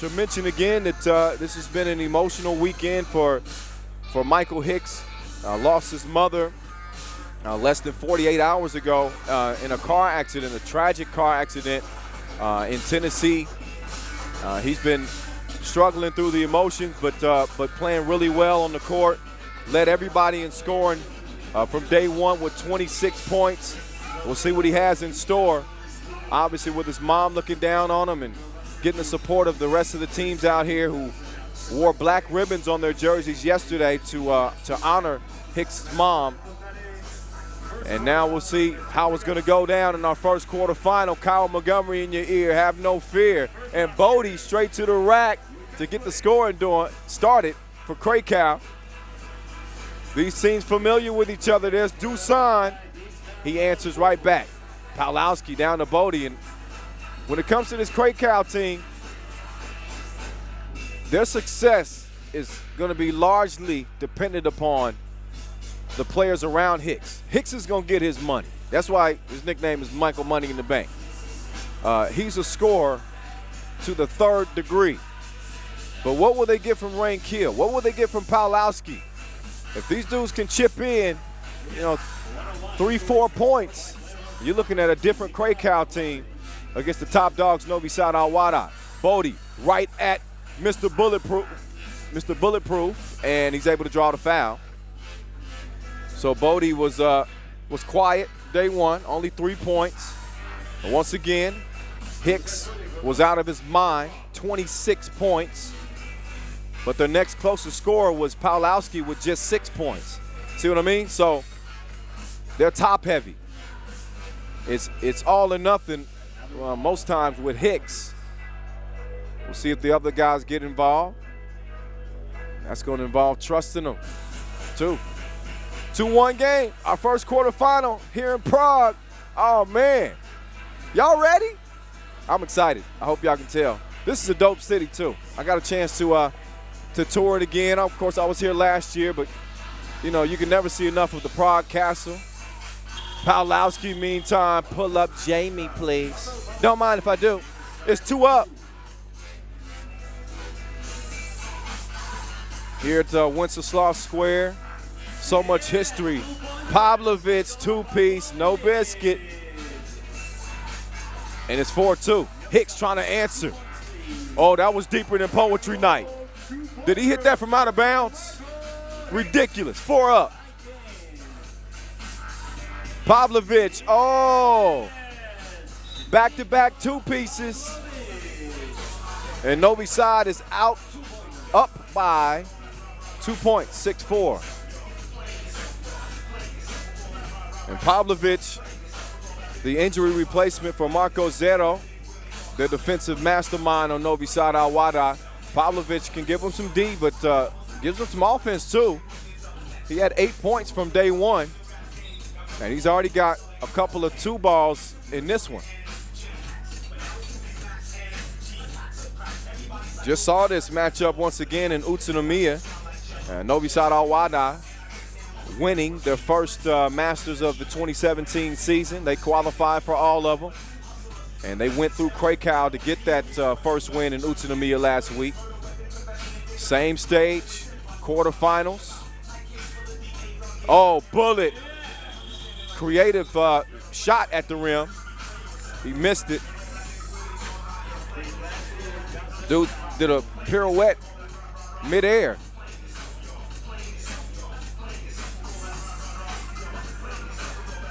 Should mention again that this has been an emotional weekend for Michael Hicks. Lost his mother less than 48 hours ago in a car accident, a tragic car accident in Tennessee. He's been struggling through the emotions, but playing really well on the court. Led everybody in scoring from day one with 26 points. We'll see what he has in store. Obviously, with his mom looking down on him and getting the support of the rest of the teams out here who wore black ribbons on their jerseys yesterday to honor Hicks' mom. And now we'll see how it's going to go down in our first quarterfinal. Kyle Montgomery in your ear, have no fear. And Bodie straight to the rack to get the scoring started for Krakow. These teams familiar with each other. There's Dusan. He answers right back. Pawlowski down to Bodie. And when it comes to this Krakow team, their success is going to be largely dependent upon the players around Hicks. Hicks is going to get his money. That's why his nickname is Michael Money in the Bank. He's a scorer to the third degree. But what will they get from Rain Kill? What will they get from Pawlowski? If these dudes can chip in, 3-4 points, you're looking at a different Krakow team against the top dogs, Novisad Wahda. Bodie right at Mr. Bulletproof, and he's able to draw the foul. So Bodie was quiet day one, only 3 points. But once again, Hicks was out of his mind, 26 points. But their next closest scorer was Pawlowski with just 6 points. See what I mean? So they're top heavy. It's all or nothing most times with Hicks. We'll see if the other guys get involved. That's going to involve trusting them, too. 2-1 game, our first quarterfinal here in Prague. Oh, man. Y'all ready? I'm excited. I hope y'all can tell. This is a dope city, too. I got a chance to tour it again. Of course, I was here last year, but, you can never see enough of the Prague Castle. Pawlowski, meantime, pull up Jamie, please. Don't mind if I do. It's 2 up. Here at Wenceslas Square. So much history. Pavlovich, two-piece, no biscuit. And it's 4-2. Hicks trying to answer. Oh, that was deeper than poetry night. Did he hit that from out of bounds? Ridiculous. 4 up. Pavlovich, oh. Back-to-back 2 pieces. And Novisad is up by 2 points, 6-4. And Pavlovich, the injury replacement for Marco Zero, the defensive mastermind on Novisad Wahda. Pavlovich can give him some D, but gives him some offense too. He had 8 points from day one, and he's already got a couple of 2 balls in this one. Just saw this matchup once again in Utsunomiya. Novisad Wahda winning their first Masters of the 2017 season. They qualified for all of them. And they went through Krakow to get that first win in Utsunomiya last week. Same stage, quarterfinals. Oh, Bullet. Creative shot at the rim. He missed it. Dude did a pirouette midair.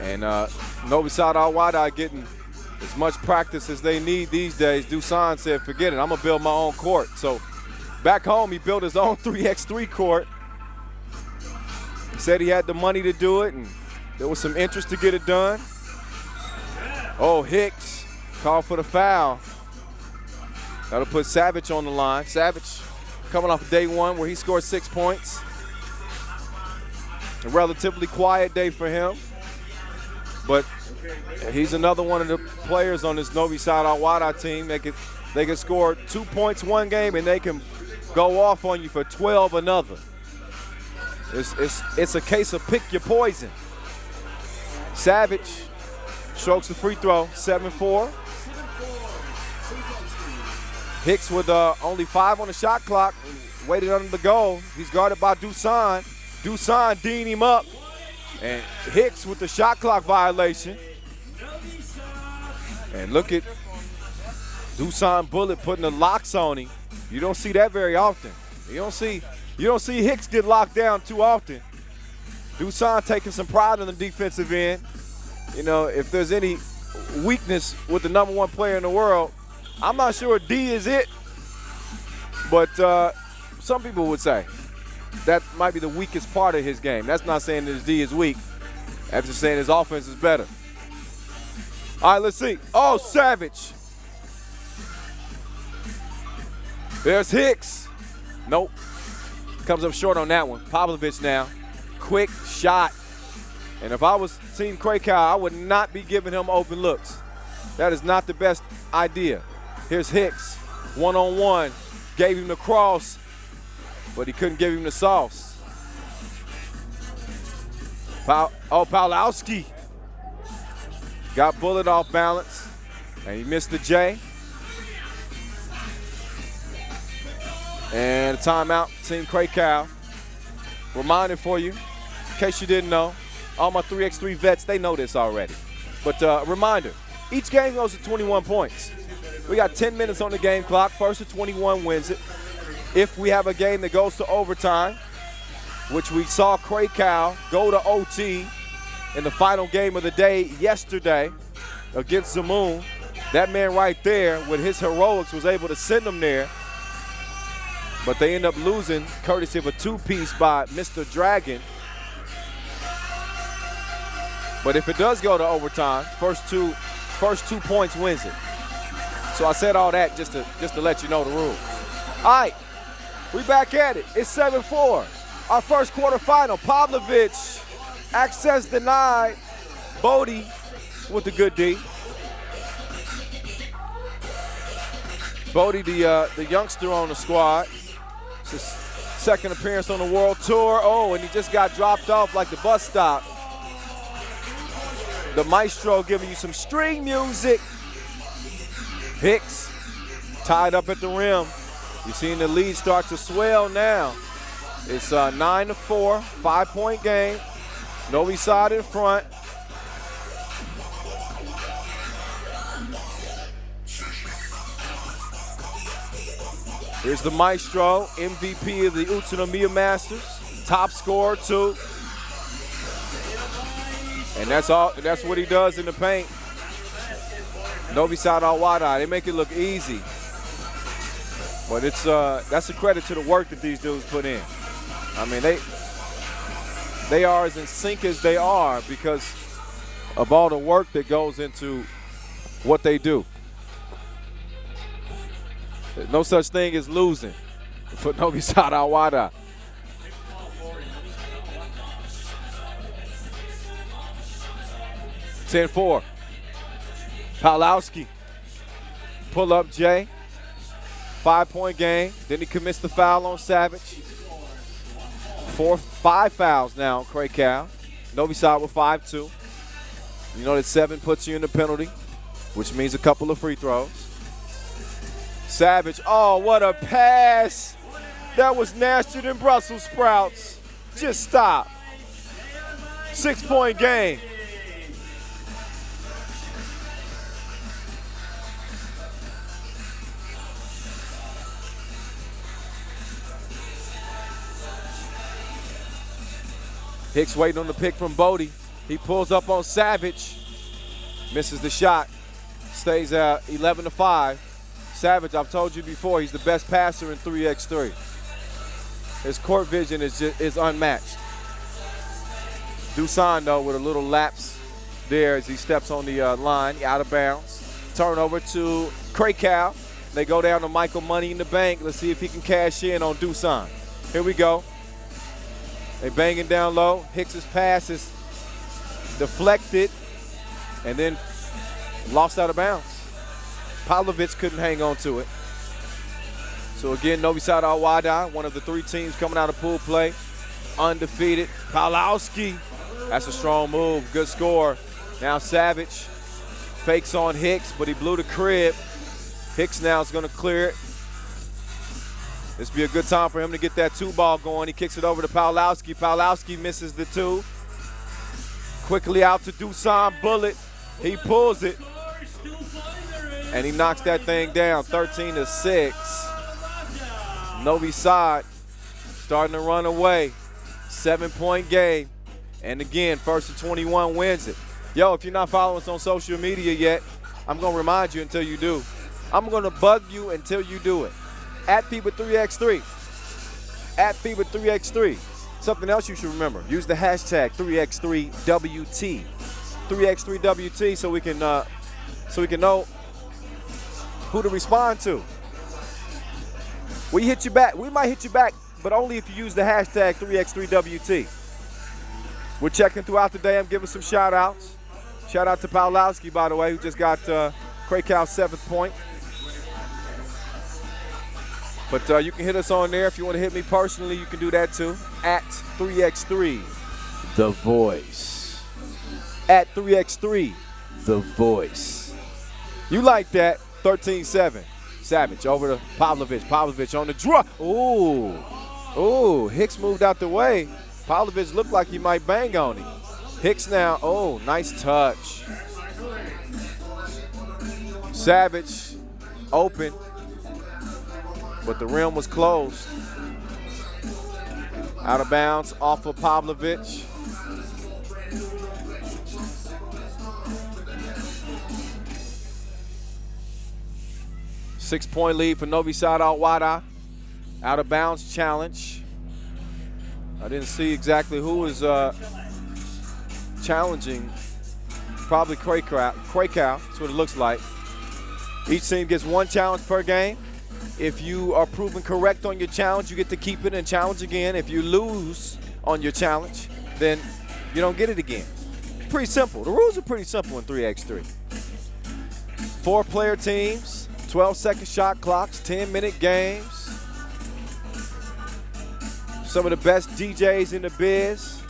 And Novisad Wahda getting as much practice as they need these days. Dusan said, forget it, I'm going to build my own court. So back home, he built his own 3x3 court. He said he had the money to do it, and there was some interest to get it done. Oh, Hicks called for the foul. That'll put Savage on the line. Savage coming off day one where he scored 6 points. A relatively quiet day for him. But he's another one of the players on this Novisad Wahda team. They can score 2 points one game and they can go off on you for 12 another. It's a case of pick your poison. Savage strokes the free throw, 7-4. Hicks with only 5 on the shot clock, waited under the goal. He's guarded by Dusan. Dusan D'ing him up. And Hicks with the shot clock violation. And look at Dusan Bullet putting the locks on him. You don't see that very often. You don't see Hicks get locked down too often. Dusan taking some pride on the defensive end. You know, if there's any weakness with the #1 player in the world, I'm not sure D is it. But some people would say that might be the weakest part of his game. That's not saying that his D is weak. I'm just saying his offense is better. All right, let's see. Oh, Savage. There's Hicks. Nope. Comes up short on that one. Pavlovich now. Quick shot. And if I was Team Krakow, I would not be giving him open looks. That is not the best idea. Here's Hicks. One-on-one. Gave him the cross, but he couldn't give him the sauce. Pawlowski got Bullet off balance, and he missed the J. And a timeout, Team Krakow. Reminder for you, in case you didn't know, all my 3x3 vets, they know this already. But reminder, each game goes to 21 points. We got 10 minutes on the game clock. First to 21 wins it. If we have a game that goes to overtime, which we saw Krakow go to OT in the final game of the day yesterday against Zamoon, that man right there with his heroics was able to send them there. But they end up losing courtesy of a two-piece by Mr. Dragon. But if it does go to overtime, first two points wins it. So I said all that just to let you know the rules. All right, we back at it. It's 7-4. Our first quarterfinal. Pavlovich, access denied. Bodie with the good D. Bodie, the youngster on the squad. It's his second appearance on the World Tour. Oh, and he just got dropped off like the bus stop. The maestro giving you some string music. Hicks tied up at the rim. You're seeing the lead start to swell now. It's 9-4, 5-point game. Novisad in front. Here's the maestro, MVP of the Utsunomiya Masters, top scorer too. And that's what he does in the paint. Novisad Wahda, they make it look easy. But it's that's a credit to the work that these dudes put in. I mean, they are as in sync as they are because of all the work that goes into what they do. There's no such thing as losing for Novisad Wahda. (10-4). Pawlowski, pull up Jay, 5-point game. Then he commits the foul on Savage. 5 fouls now on Krakow. Novisad with 5-2. You know that 7 puts you in the penalty, which means a couple of free throws. Savage, oh, what a pass. That was nastier than Brussels sprouts. Just stop. 6-point game. Hicks waiting on the pick from Bodie. He pulls up on Savage. Misses the shot. Stays at 11-5. Savage, I've told you before, he's the best passer in 3x3. His court vision is unmatched. Dusan, though, with a little lapse there as he steps on the line, out of bounds. Turnover to Krakow. They go down to Michael Money in the bank. Let's see if he can cash in on Dusan. Here we go. They banging down low. Hicks's pass is deflected and then lost out of bounds. Pavlovich couldn't hang on to it. So again, Novisad Wahda, one of the 3 teams coming out of pool play, undefeated. Pawlowski, that's a strong move, good score. Now Savage fakes on Hicks, but he blew the crib. Hicks now is gonna clear it. This be a good time for him to get that 2-ball going. He kicks it over to Pawlowski. Pawlowski misses the 2. Quickly out to Dusan Bullet. He pulls it. And he knocks that thing down, 13-6. Novisad starting to run away. 7-point game. And again, 1st and 21 wins it. Yo, if you're not following us on social media yet, I'm going to remind you until you do. I'm going to bug you until you do it. At FIBA 3x3. At FIBA 3x3. Something else you should remember. Use the hashtag 3x3WT. 3x3WT so we can know who to respond to. We hit you back. We might hit you back, but only if you use the hashtag 3x3WT. We're checking throughout the day. I'm giving some shout-outs. Shout out to Pawlowski, by the way, who just got Krakow's 7th point. But you can hit us on there. If you want to hit me personally, you can do that too. At 3x3, The Voice. At 3x3, The Voice. You like that? 13-7. Savage over to Pavlovich. Pavlovich on the draw. Ooh. Ooh, Hicks moved out the way. Pavlovich looked like he might bang on him. Hicks now. Oh, nice touch. Savage open, but the rim was closed. Out of bounds off of Pavlovich. Six-point lead for Novisad Wahda. Out of bounds challenge. I didn't see exactly who was challenging. Probably Krakow. That's what it looks like. Each team gets 1 challenge per game. If you are proven correct on your challenge, you get to keep it and challenge again. If you lose on your challenge, then you don't get it again. Pretty simple. The rules are pretty simple in 3x3. 4-player teams, 12-second shot clocks, 10-minute games. Some of the best DJs in the biz.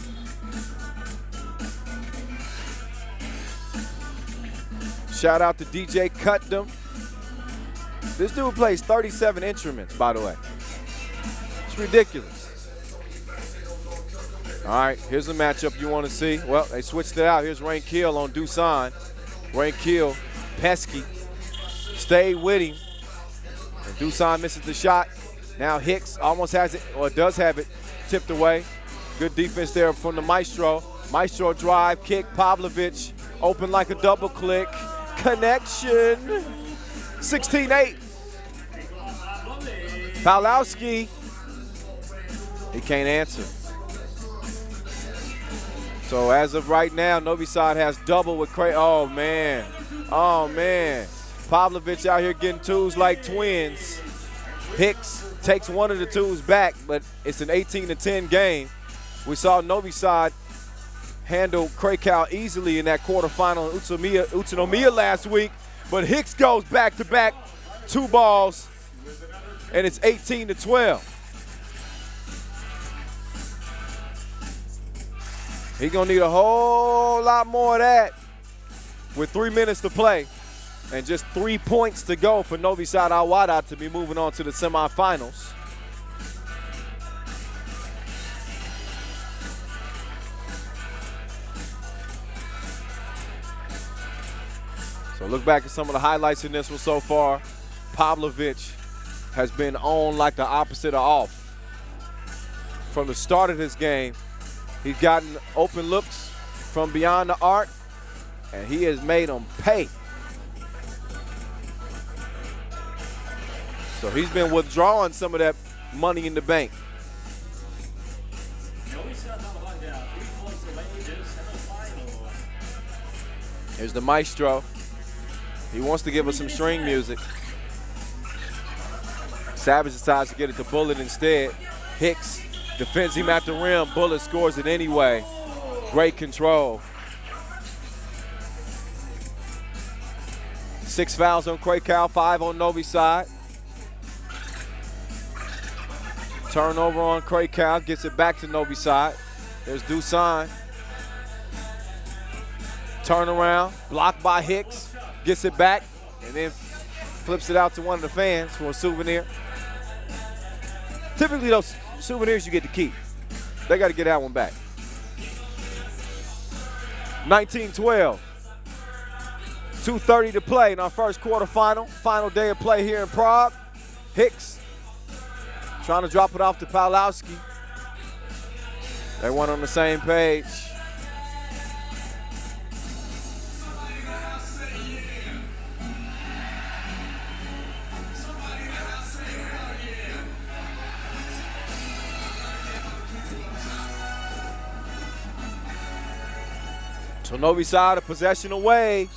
Shout out to DJ Cutdom. This dude plays 37 instruments, by the way. It's ridiculous. All right, here's a matchup you want to see. Well, they switched it out. Here's Rain Kill on Dusan. Rain Kill, pesky, stayed with him. And Dusan misses the shot. Now Hicks almost has it, or does have it, tipped away. Good defense there from the Maestro. Maestro drive, kick, Pavlovich, open like a double click. Connection, 16-8. Pawlowski, he can't answer. So as of right now, Novisad has double with Krakow. Oh man. Pavlovich out here getting 2s like twins. Hicks takes one of the 2s back, but it's an 18-10 game. We saw Novisad handle Krakow easily in that quarterfinal in Utsunomiya last week, but Hicks goes back-to-back, 2 balls, and it's 18-12. He's gonna need a whole lot more of that with 3 minutes to play and just 3 points to go for Novisad Wahda to be moving on to the semifinals. So look back at some of the highlights in this one so far. Pavlovich has been on like the opposite of off. From the start of this game, he's gotten open looks from beyond the arc, and he has made them pay. So he's been withdrawing some of that money in the bank. Here's the Maestro. He wants to give us some string music. Savage decides to get it to Bullet instead. Hicks defends him at the rim. Bullet scores it anyway. Great control. 6 fouls on Krakow, 5 on Novisad. Turnover on Krakow, gets it back to Novisad. There's Dusan. Turnaround, blocked by Hicks, gets it back, and then flips it out to one of the fans for a souvenir. Typically, those souvenirs you get to keep. They got to get that one back. 19-12. 2:30 to play in our first quarterfinal. Final day of play here in Prague. Hicks trying to drop it off to Pawlowski. They weren't on the same page. So Novisad a possession away.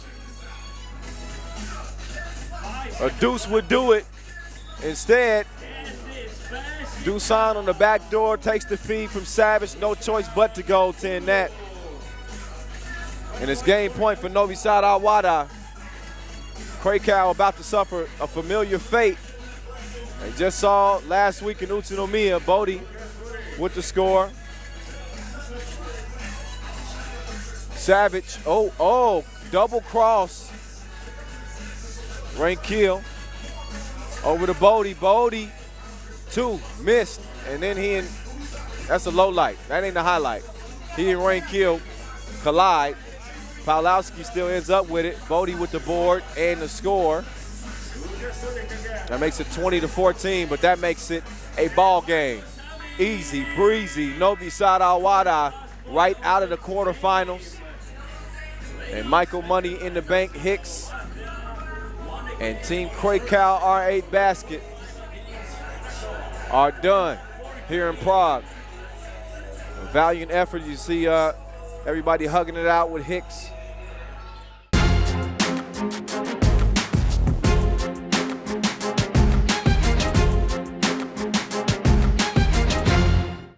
A deuce would do it. Instead, Dusan on the back door takes the feed from Savage. No choice but to go 10 net. And it's game point for Novisad Wahda. Krakow about to suffer a familiar fate. They just saw last week in Utsunomiya, Bodie with the score. Savage, double cross. Rain kill. Over to Bodie. Bodie, 2, missed. And then that's a low light. That ain't the highlight. He and Rain kill collide. Pawlowski still ends up with it. Bodie with the board and the score. That makes it 20-14, but that makes it a ball game. Easy breezy. Novisad Wahda right out of the quarterfinals. And Michael Money in the bank, Hicks, and Team Krakow R8 basket are done here in Prague. A valiant effort. You see everybody hugging it out with Hicks